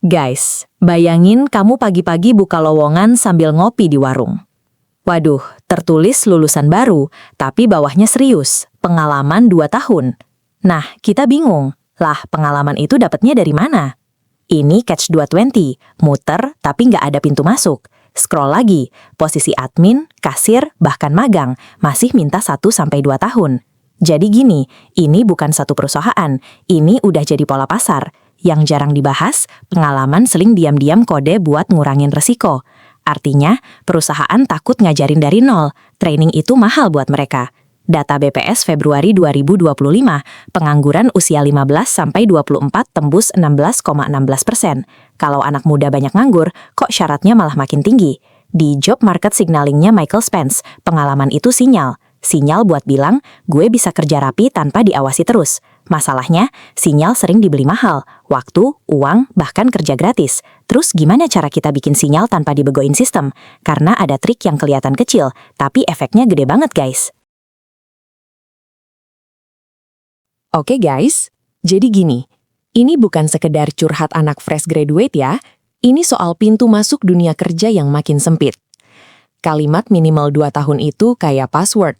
Guys, bayangin kamu pagi-pagi buka lowongan sambil ngopi di warung. Waduh, tertulis lulusan baru, tapi bawahnya serius, pengalaman 2 tahun. Nah, kita bingung, lah pengalaman itu dapatnya dari mana? Ini catch 220, muter tapi nggak ada pintu masuk. Scroll lagi, posisi admin, kasir, bahkan magang, masih minta 1-2 tahun. Jadi gini, ini bukan satu perusahaan, ini udah jadi pola pasar. Yang jarang dibahas, pengalaman seling diam-diam kode buat ngurangin resiko. Artinya, perusahaan takut ngajarin dari nol, training itu mahal buat mereka. Data BPS Februari 2025, pengangguran usia 15-24 tembus 16,16%. Kalau anak muda banyak nganggur, kok syaratnya malah makin tinggi? Di job market signalingnya Michael Spence, pengalaman itu sinyal. Sinyal buat bilang, gue bisa kerja rapi tanpa diawasi terus. Masalahnya, sinyal sering dibeli mahal. Waktu, uang, bahkan kerja gratis. Terus gimana cara kita bikin sinyal tanpa dibegoin sistem? Karena ada trik yang kelihatan kecil, tapi efeknya gede banget guys. Oke guys, jadi gini. Ini bukan sekedar curhat anak fresh graduate ya. Ini soal pintu masuk dunia kerja yang makin sempit. Kalimat minimal 2 tahun itu kayak password.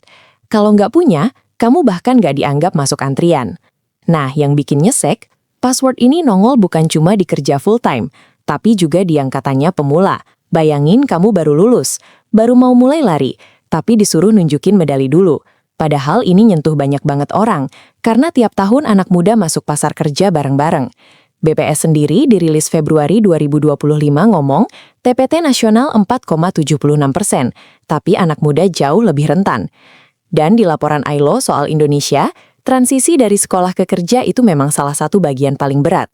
Kalau nggak punya, kamu bahkan nggak dianggap masuk antrian. Nah, yang bikin nyesek, password ini nongol bukan cuma di kerja full-time, tapi juga di yang katanya pemula. Bayangin kamu baru lulus, baru mau mulai lari, tapi disuruh nunjukin medali dulu. Padahal ini nyentuh banyak banget orang, karena tiap tahun anak muda masuk pasar kerja bareng-bareng. BPS sendiri dirilis Februari 2025 ngomong, TPT nasional 4,76%, tapi anak muda jauh lebih rentan. Dan di laporan ILO soal Indonesia, transisi dari sekolah ke kerja itu memang salah satu bagian paling berat.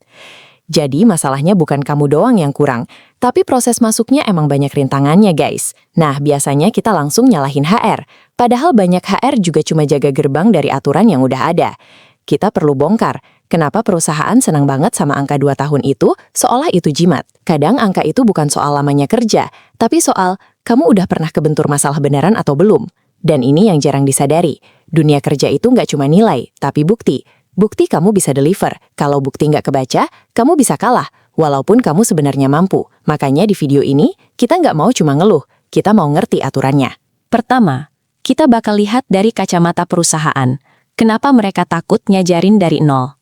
Jadi masalahnya bukan kamu doang yang kurang, tapi proses masuknya emang banyak rintangannya guys. Nah, biasanya kita langsung nyalahin HR, padahal banyak HR juga cuma jaga gerbang dari aturan yang udah ada. Kita perlu bongkar, kenapa perusahaan senang banget sama angka 2 tahun itu, seolah itu jimat. Kadang angka itu bukan soal lamanya kerja, tapi soal kamu udah pernah kebentur masalah beneran atau belum. Dan ini yang jarang disadari, dunia kerja itu nggak cuma nilai, tapi bukti. Bukti kamu bisa deliver, kalau bukti nggak kebaca, kamu bisa kalah, walaupun kamu sebenarnya mampu. Makanya di video ini, kita nggak mau cuma ngeluh, kita mau ngerti aturannya. Pertama, kita bakal lihat dari kacamata perusahaan. Kenapa mereka takut ngajarin dari nol?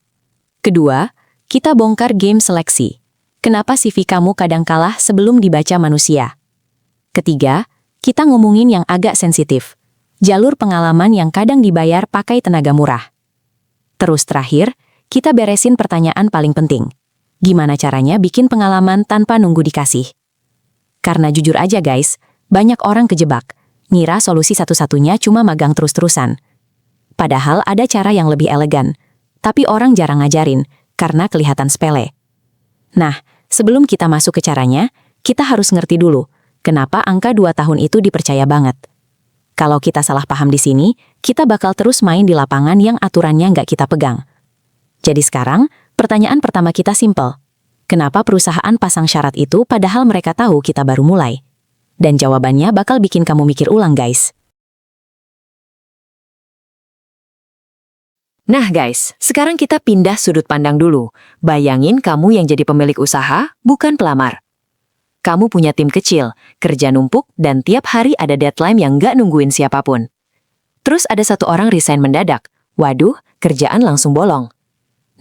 Kedua, kita bongkar game seleksi. Kenapa CV kamu kadang kalah sebelum dibaca manusia? Ketiga, kita ngomongin yang agak sensitif. Jalur pengalaman yang kadang dibayar pakai tenaga murah. Terus terakhir, kita beresin pertanyaan paling penting. Gimana caranya bikin pengalaman tanpa nunggu dikasih? Karena jujur aja guys, banyak orang kejebak. Ngira solusi satu-satunya cuma magang terus-terusan. Padahal ada cara yang lebih elegan, tapi orang jarang ngajarin, karena kelihatan sepele. Nah, sebelum kita masuk ke caranya, kita harus ngerti dulu, kenapa angka 2 tahun itu dipercaya banget. Kalau kita salah paham di sini, kita bakal terus main di lapangan yang aturannya nggak kita pegang. Jadi sekarang, pertanyaan pertama kita simpel. Kenapa perusahaan pasang syarat itu padahal mereka tahu kita baru mulai? Dan jawabannya bakal bikin kamu mikir ulang guys. Nah guys, sekarang kita pindah sudut pandang dulu. Bayangin kamu yang jadi pemilik usaha, bukan pelamar. Kamu punya tim kecil, kerja numpuk, dan tiap hari ada deadline yang nggak nungguin siapapun. Terus ada satu orang resign mendadak. Waduh, kerjaan langsung bolong.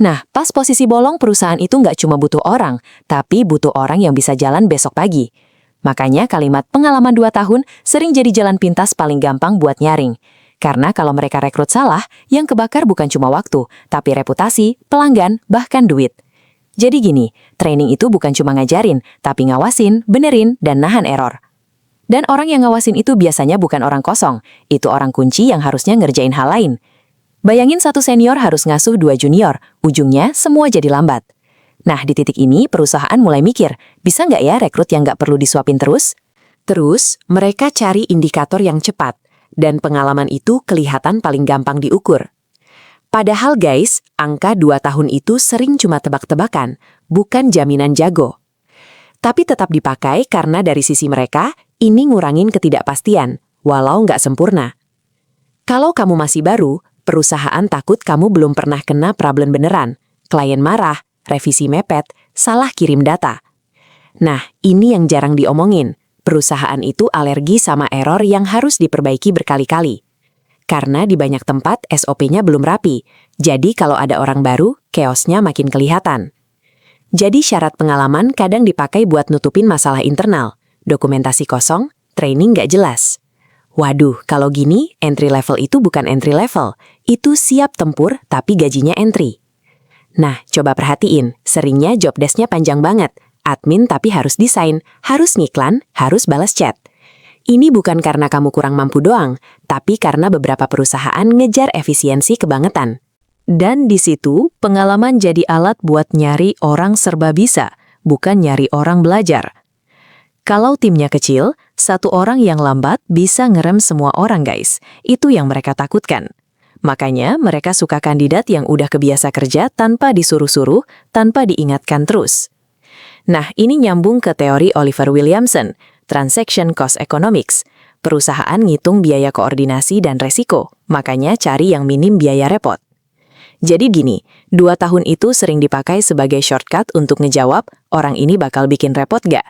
Nah, pas posisi bolong perusahaan itu nggak cuma butuh orang, tapi butuh orang yang bisa jalan besok pagi. Makanya kalimat pengalaman 2 tahun sering jadi jalan pintas paling gampang buat nyaring. Karena kalau mereka rekrut salah, yang kebakar bukan cuma waktu, tapi reputasi, pelanggan, bahkan duit. Jadi gini, training itu bukan cuma ngajarin, tapi ngawasin, benerin, dan nahan error. Dan orang yang ngawasin itu biasanya bukan orang kosong, itu orang kunci yang harusnya ngerjain hal lain. Bayangin satu senior harus ngasuh 2 junior, ujungnya semua jadi lambat. Nah, di titik ini perusahaan mulai mikir, bisa nggak ya rekrut yang nggak perlu disuapin terus? Terus, mereka cari indikator yang cepat. Dan pengalaman itu kelihatan paling gampang diukur. Padahal guys, angka 2 tahun itu sering cuma tebak-tebakan, bukan jaminan jago. Tapi tetap dipakai karena dari sisi mereka, ini ngurangin ketidakpastian, walau nggak sempurna. Kalau kamu masih baru, perusahaan takut kamu belum pernah kena problem beneran, klien marah, revisi mepet, salah kirim data. Nah, ini yang jarang diomongin. Perusahaan itu alergi sama error yang harus diperbaiki berkali-kali. Karena di banyak tempat SOP-nya belum rapi, jadi kalau ada orang baru, chaos-nya makin kelihatan. Jadi syarat pengalaman kadang dipakai buat nutupin masalah internal, dokumentasi kosong, training nggak jelas. Waduh, kalau gini, entry level itu bukan entry level, itu siap tempur tapi gajinya entry. Nah, coba perhatiin, seringnya job desk-nya panjang banget, admin tapi harus desain, harus ngiklan, harus balas chat. Ini bukan karena kamu kurang mampu doang, tapi karena beberapa perusahaan ngejar efisiensi kebangetan. Dan di situ, pengalaman jadi alat buat nyari orang serba bisa, bukan nyari orang belajar. Kalau timnya kecil, satu orang yang lambat bisa ngerem semua orang guys. Itu yang mereka takutkan. Makanya mereka suka kandidat yang udah kebiasa kerja tanpa disuruh-suruh, tanpa diingatkan terus. Nah, ini nyambung ke teori Oliver Williamson, Transaction Cost Economics. Perusahaan ngitung biaya koordinasi dan resiko, makanya cari yang minim biaya repot. Jadi gini, 2 tahun itu sering dipakai sebagai shortcut untuk ngejawab, orang ini bakal bikin repot gak?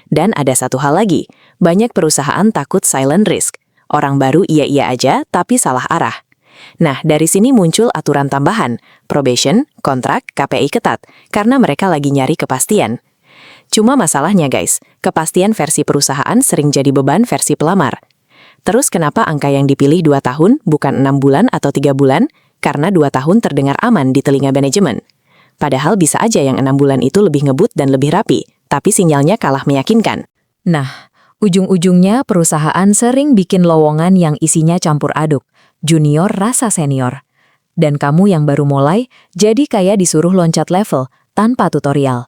Dan ada satu hal lagi, banyak perusahaan takut silent risk. Orang baru iya-iya aja, tapi salah arah. Nah, dari sini muncul aturan tambahan, probation, kontrak, KPI ketat, karena mereka lagi nyari kepastian. Cuma masalahnya guys, kepastian versi perusahaan sering jadi beban versi pelamar. Terus kenapa angka yang dipilih 2 tahun bukan 6 bulan atau 3 bulan? Karena 2 tahun terdengar aman di telinga manajemen. Padahal bisa aja yang 6 bulan itu lebih ngebut dan lebih rapi, tapi sinyalnya kalah meyakinkan. Nah, ujung-ujungnya perusahaan sering bikin lowongan yang isinya campur aduk, junior rasa senior. Dan kamu yang baru mulai, jadi kayak disuruh loncat level, tanpa tutorial.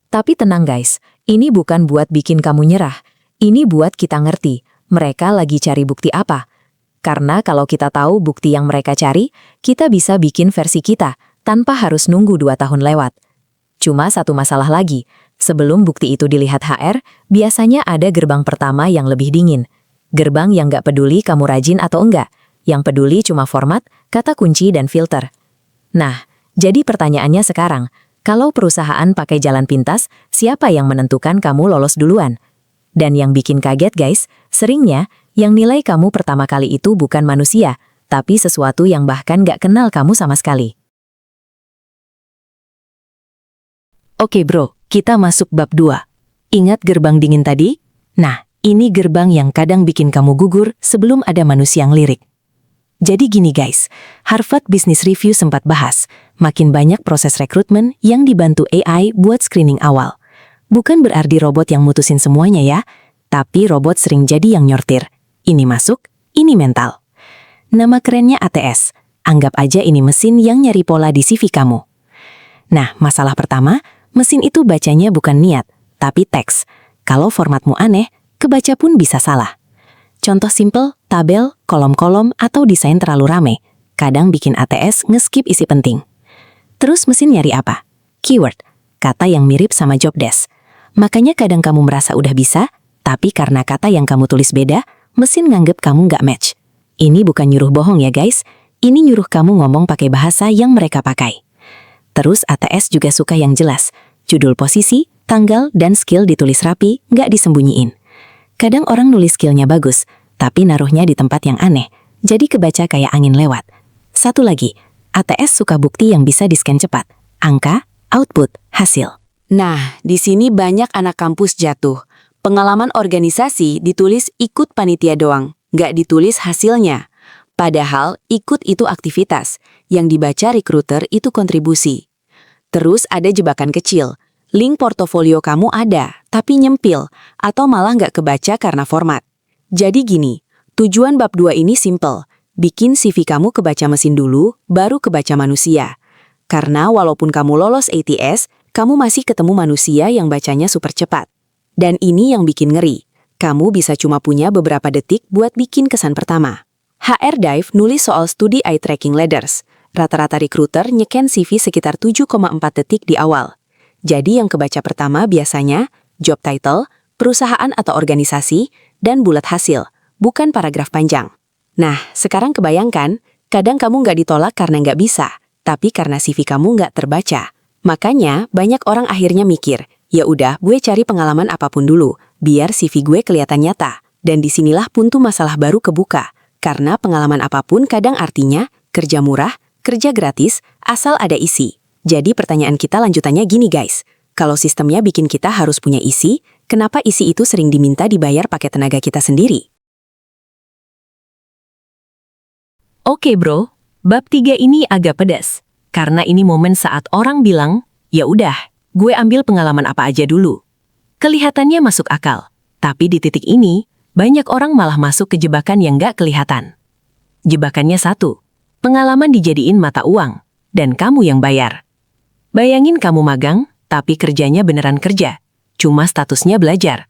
Tapi tenang guys, ini bukan buat bikin kamu nyerah. Ini buat kita ngerti, mereka lagi cari bukti apa. Karena kalau kita tahu bukti yang mereka cari, kita bisa bikin versi kita, tanpa harus nunggu 2 tahun lewat. Cuma satu masalah lagi, sebelum bukti itu dilihat HR, biasanya ada gerbang pertama yang lebih dingin. Gerbang yang nggak peduli kamu rajin atau enggak, yang peduli cuma format, kata kunci dan filter. Nah, jadi pertanyaannya sekarang, kalau perusahaan pakai jalan pintas, siapa yang menentukan kamu lolos duluan? Dan yang bikin kaget guys, seringnya yang nilai kamu pertama kali itu bukan manusia, tapi sesuatu yang bahkan nggak kenal kamu sama sekali. Oke bro, kita masuk bab 2. Ingat gerbang dingin tadi? Nah, ini gerbang yang kadang bikin kamu gugur sebelum ada manusia yang lirik. Jadi gini guys, Harvard Business Review sempat bahas, makin banyak proses rekrutmen yang dibantu AI buat screening awal. Bukan berarti robot yang mutusin semuanya ya, tapi robot sering jadi yang nyortir. Ini masuk, ini mental. Nama kerennya ATS, anggap aja ini mesin yang nyari pola di CV kamu. Nah, masalah pertama, mesin itu bacanya bukan niat, tapi teks. Kalau formatmu aneh, kebaca pun bisa salah. Contoh simple, tabel, kolom-kolom, atau desain terlalu rame. Kadang bikin ATS nge-skip isi penting. Terus mesin nyari apa? Keyword, kata yang mirip sama job desk. Makanya kadang kamu merasa udah bisa, tapi karena kata yang kamu tulis beda, mesin nganggep kamu nggak match. Ini bukan nyuruh bohong ya guys, ini nyuruh kamu ngomong pakai bahasa yang mereka pakai. Terus ATS juga suka yang jelas, judul posisi, tanggal, dan skill ditulis rapi, nggak disembunyiin. Kadang orang nulis skillnya bagus, tapi naruhnya di tempat yang aneh, jadi kebaca kayak angin lewat. Satu lagi, ATS suka bukti yang bisa di-scan cepat. Angka, output, hasil. Nah, di sini banyak anak kampus jatuh. Pengalaman organisasi ditulis ikut panitia doang, nggak ditulis hasilnya. Padahal ikut itu aktivitas, yang dibaca recruiter itu kontribusi. Terus ada jebakan kecil, link portofolio kamu ada, tapi nyempil, atau malah nggak kebaca karena format. Jadi gini, tujuan bab 2 ini simple, bikin CV kamu kebaca mesin dulu, baru kebaca manusia. Karena walaupun kamu lolos ATS, kamu masih ketemu manusia yang bacanya super cepat. Dan ini yang bikin ngeri, kamu bisa cuma punya beberapa detik buat bikin kesan pertama. HR Dive nulis soal studi eye tracking ladders. Rata-rata recruiter nyeken CV sekitar 7,4 detik di awal. Jadi yang kebaca pertama biasanya job title, perusahaan atau organisasi, dan bulat hasil, bukan paragraf panjang. Nah, sekarang kebayangkan, kadang kamu nggak ditolak karena nggak bisa, tapi karena CV kamu nggak terbaca. Makanya banyak orang akhirnya mikir, ya udah gue cari pengalaman apapun dulu, biar CV gue kelihatan nyata. Dan disinilah puntu masalah baru kebuka. Karena pengalaman apapun kadang artinya kerja murah, kerja gratis, asal ada isi. Jadi pertanyaan kita lanjutannya gini guys. Kalau sistemnya bikin kita harus punya isi, kenapa isi itu sering diminta dibayar pakai tenaga kita sendiri? Oke bro, bab 3 ini agak pedas. Karena ini momen saat orang bilang, ya udah, gue ambil pengalaman apa aja dulu. Kelihatannya masuk akal. Tapi di titik ini, banyak orang malah masuk ke jebakan yang gak kelihatan. Jebakannya satu, pengalaman dijadiin mata uang, dan kamu yang bayar. Bayangin kamu magang, tapi kerjanya beneran kerja, cuma statusnya belajar.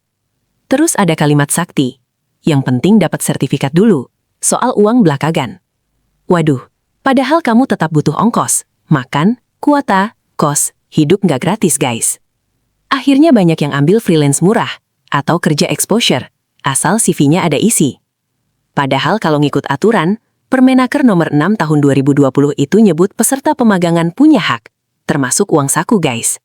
Terus ada kalimat sakti, yang penting dapat sertifikat dulu, soal uang belakangan. Waduh, padahal kamu tetap butuh ongkos, makan, kuota, kos, hidup nggak gratis guys. Akhirnya banyak yang ambil freelance murah, atau kerja exposure, asal CV-nya ada isi. Padahal kalau ngikut aturan, Permenaker nomor 6 tahun 2020 itu nyebut peserta pemagangan punya hak, termasuk uang saku guys.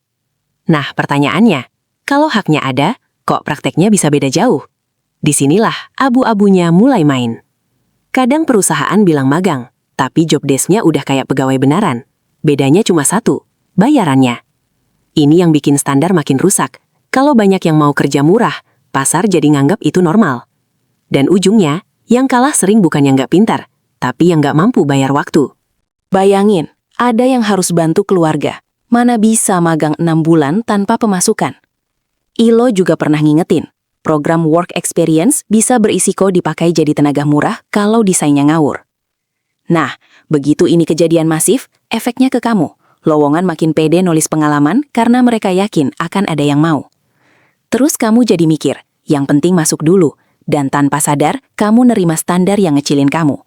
Nah pertanyaannya, kalau haknya ada, kok prakteknya bisa beda jauh? Disinilah abu-abunya mulai main. Kadang perusahaan bilang magang, tapi job desk-nya udah kayak pegawai beneran. Bedanya cuma satu, bayarannya. Ini yang bikin standar makin rusak. Kalau banyak yang mau kerja murah, pasar jadi nganggap itu normal. Dan ujungnya, yang kalah sering bukan yang nggak pintar, tapi yang nggak mampu bayar waktu. Bayangin, ada yang harus bantu keluarga. Mana bisa magang 6 bulan tanpa pemasukan? ILO juga pernah ngingetin, program work experience bisa berisiko dipakai jadi tenaga murah kalau desainnya ngawur. Nah, begitu ini kejadian masif, efeknya ke kamu. Lowongan makin pede nulis pengalaman karena mereka yakin akan ada yang mau. Terus kamu jadi mikir, yang penting masuk dulu, dan tanpa sadar, kamu nerima standar yang ngecilin kamu.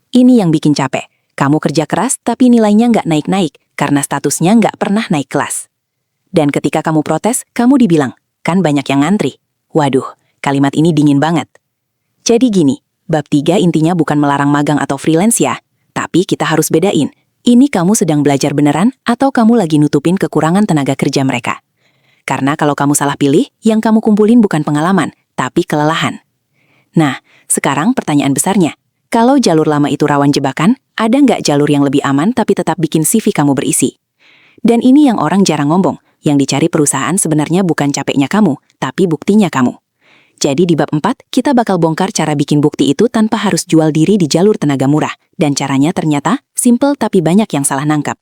Ini yang bikin capek. Kamu kerja keras tapi nilainya nggak naik-naik karena statusnya nggak pernah naik kelas. Dan ketika kamu protes, kamu dibilang, kan banyak yang ngantri. Waduh, kalimat ini dingin banget. Jadi gini, bab 3 intinya bukan melarang magang atau freelance ya, tapi kita harus bedain, ini kamu sedang belajar beneran atau kamu lagi nutupin kekurangan tenaga kerja mereka. Karena kalau kamu salah pilih, yang kamu kumpulin bukan pengalaman, tapi kelelahan. Nah, sekarang pertanyaan besarnya, kalau jalur lama itu rawan jebakan, ada nggak jalur yang lebih aman tapi tetap bikin CV kamu berisi? Dan ini yang orang jarang ngomong, yang dicari perusahaan sebenarnya bukan capeknya kamu, tapi buktinya kamu. Jadi di bab 4, kita bakal bongkar cara bikin bukti itu tanpa harus jual diri di jalur tenaga murah. Dan caranya ternyata simple tapi banyak yang salah nangkap.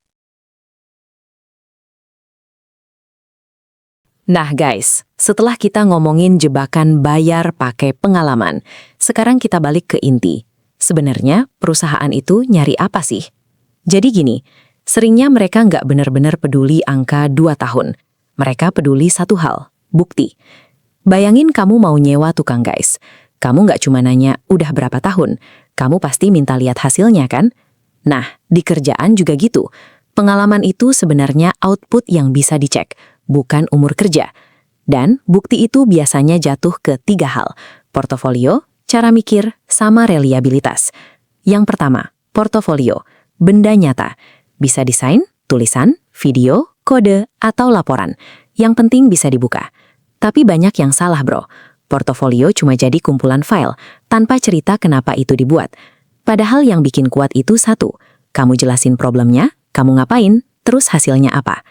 Nah guys, setelah kita ngomongin jebakan bayar pakai pengalaman, sekarang kita balik ke inti. Sebenarnya perusahaan itu nyari apa sih? Jadi gini, seringnya mereka nggak benar-benar peduli angka 2 tahun. Mereka peduli satu hal, bukti. Bayangin kamu mau nyewa tukang guys. Kamu nggak cuma nanya, udah berapa tahun? Kamu pasti minta lihat hasilnya kan? Nah, di kerjaan juga gitu. Pengalaman itu sebenarnya output yang bisa dicek, bukan umur kerja. Dan bukti itu biasanya jatuh ke 3 hal. Portofolio, cara mikir, sama reliabilitas. Yang pertama, portofolio, benda nyata. Bisa desain, tulisan, video, kode, atau laporan. Yang penting bisa dibuka. Tapi banyak yang salah bro. Portofolio cuma jadi kumpulan file, tanpa cerita kenapa itu dibuat. Padahal yang bikin kuat itu satu. Kamu jelasin problemnya, kamu ngapain, terus hasilnya apa.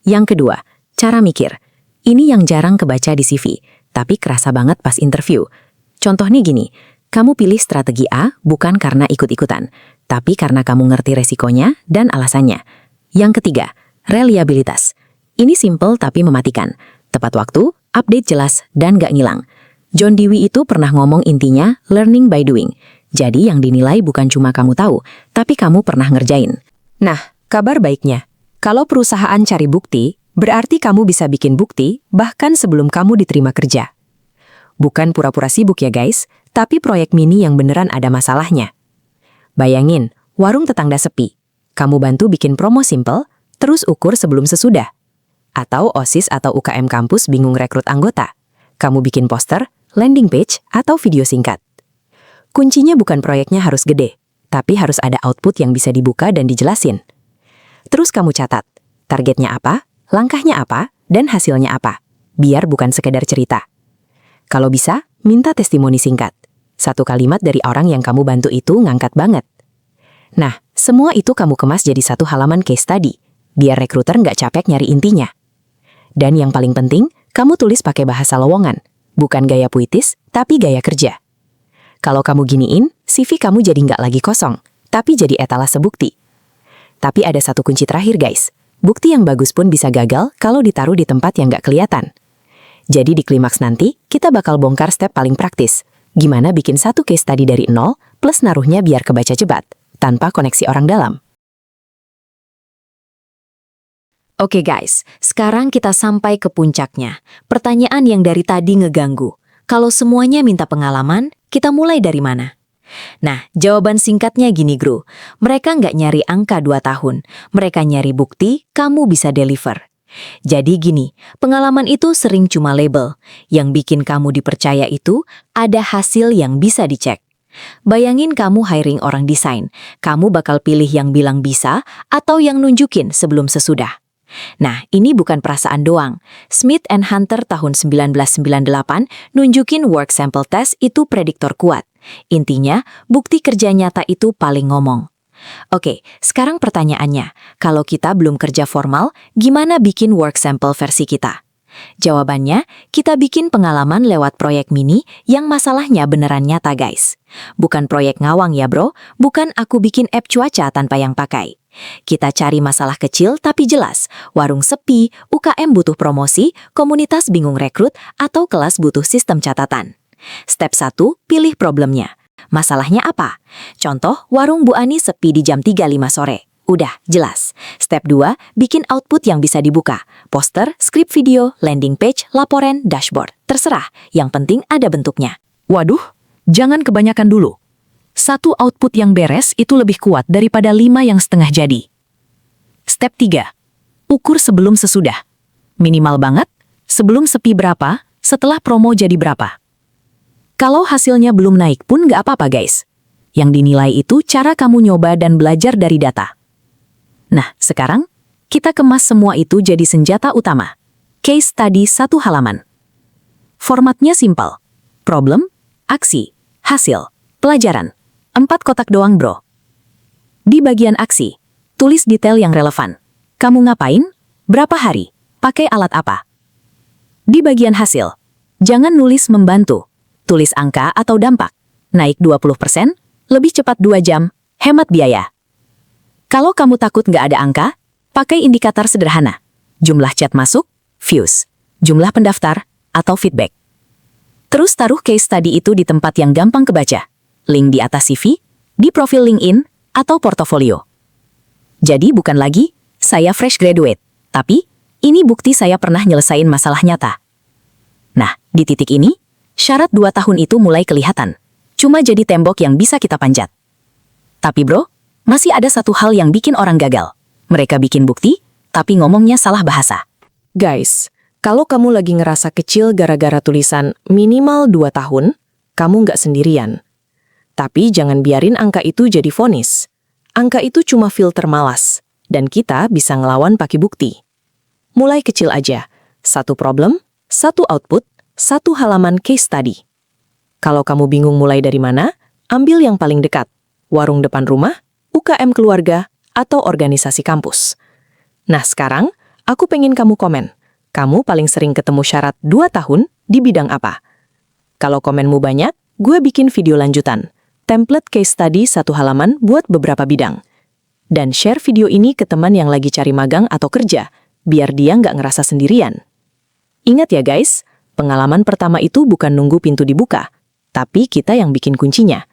Yang kedua, cara mikir. Ini yang jarang kebaca di CV, tapi kerasa banget pas interview. Contohnya gini, kamu pilih strategi A bukan karena ikut-ikutan, tapi karena kamu ngerti resikonya dan alasannya. Yang ketiga, reliabilitas. Ini simple tapi mematikan. Tepat waktu, update jelas, dan gak ngilang. John Dewey itu pernah ngomong intinya learning by doing. Jadi yang dinilai bukan cuma kamu tahu, tapi kamu pernah ngerjain. Nah, kabar baiknya, kalau perusahaan cari bukti, berarti kamu bisa bikin bukti bahkan sebelum kamu diterima kerja. Bukan pura-pura sibuk ya guys, tapi proyek mini yang beneran ada masalahnya. Bayangin, warung tetangga sepi. Kamu bantu bikin promo simple, terus ukur sebelum sesudah. Atau OSIS atau UKM kampus bingung rekrut anggota. Kamu bikin poster, landing page, atau video singkat. Kuncinya bukan proyeknya harus gede, tapi harus ada output yang bisa dibuka dan dijelasin. Terus kamu catat, targetnya apa, langkahnya apa, dan hasilnya apa. Biar bukan sekedar cerita. Kalau bisa, minta testimoni singkat. 1 kalimat dari orang yang kamu bantu itu ngangkat banget. Nah, semua itu kamu kemas jadi 1 halaman case study, biar rekruter nggak capek nyari intinya. Dan yang paling penting, kamu tulis pakai bahasa lowongan, bukan gaya puitis, tapi gaya kerja. Kalau kamu giniin, CV kamu jadi nggak lagi kosong, tapi jadi etalase bukti. Tapi ada satu kunci terakhir guys, bukti yang bagus pun bisa gagal kalau ditaruh di tempat yang nggak kelihatan. Jadi di klimaks nanti, kita bakal bongkar step paling praktis. Gimana bikin 1 case study dari 0, plus naruhnya biar kebaca jebat, tanpa koneksi orang dalam. Oke guys, sekarang kita sampai ke puncaknya. Pertanyaan yang dari tadi ngeganggu. Kalau semuanya minta pengalaman, kita mulai dari mana? Nah, jawaban singkatnya gini Gru. Mereka nggak nyari angka 2 tahun. Mereka nyari bukti kamu bisa deliver. Jadi gini, pengalaman itu sering cuma label. Yang bikin kamu dipercaya itu ada hasil yang bisa dicek. Bayangin kamu hiring orang desain. Kamu bakal pilih yang bilang bisa atau yang nunjukin sebelum sesudah. Nah, ini bukan perasaan doang. Smith and Hunter tahun 1998 nunjukin work sample test itu prediktor kuat. Intinya, bukti kerja nyata itu paling ngomong. Oke, sekarang pertanyaannya, kalau kita belum kerja formal, gimana bikin work sample versi kita? Jawabannya, kita bikin pengalaman lewat proyek mini yang masalahnya beneran nyata guys. Bukan proyek ngawang ya bro, bukan aku bikin app cuaca tanpa yang pakai. Kita cari masalah kecil tapi jelas, warung sepi, UKM butuh promosi, komunitas bingung rekrut, atau kelas butuh sistem catatan. Step 1, pilih problemnya. Masalahnya apa? Contoh, warung Bu Ani sepi di jam 3.05 sore. Udah, jelas. Step 2, bikin output yang bisa dibuka. Poster, skrip video, landing page, laporan, dashboard. Terserah, yang penting ada bentuknya. Waduh, jangan kebanyakan dulu. 1 output yang beres itu lebih kuat daripada 5 yang setengah jadi. Step 3. Ukur sebelum sesudah. Minimal banget, sebelum sepi berapa, setelah promo jadi berapa. Kalau hasilnya belum naik pun nggak apa-apa guys. Yang dinilai itu cara kamu nyoba dan belajar dari data. Nah, sekarang, kita kemas semua itu jadi senjata utama. Case study 1 halaman. Formatnya simpel. Problem, aksi, hasil, pelajaran. 4 kotak doang bro. Di bagian aksi, tulis detail yang relevan. Kamu ngapain? Berapa hari? Pakai alat apa? Di bagian hasil, jangan nulis membantu. Tulis angka atau dampak. Naik 20%, lebih cepat 2 jam, hemat biaya. Kalau kamu takut nggak ada angka, pakai indikator sederhana. Jumlah chat masuk, views, jumlah pendaftar, atau feedback. Terus taruh case study itu di tempat yang gampang kebaca. Link di atas CV, di profil LinkedIn, atau portofolio. Jadi bukan lagi, saya fresh graduate, tapi ini bukti saya pernah nyelesain masalah nyata. Nah, di titik ini, syarat 2 tahun itu mulai kelihatan. Cuma jadi tembok yang bisa kita panjat. Tapi bro, masih ada satu hal yang bikin orang gagal. Mereka bikin bukti, tapi ngomongnya salah bahasa. Guys, kalau kamu lagi ngerasa kecil gara-gara tulisan minimal 2 tahun, kamu nggak sendirian. Tapi jangan biarin angka itu jadi vonis. Angka itu cuma filter malas, dan kita bisa ngelawan pakai bukti. Mulai kecil aja, 1 problem, 1 output, 1 halaman case study. Kalau kamu bingung mulai dari mana, ambil yang paling dekat, warung depan rumah, UKM keluarga, atau organisasi kampus. Nah sekarang, aku pengen kamu komen. Kamu paling sering ketemu syarat 2 tahun di bidang apa? Kalau komenmu banyak, gue bikin video lanjutan. Template case study 1 halaman buat beberapa bidang. Dan share video ini ke teman yang lagi cari magang atau kerja, biar dia nggak ngerasa sendirian. Ingat ya guys, pengalaman pertama itu bukan nunggu pintu dibuka, tapi kita yang bikin kuncinya.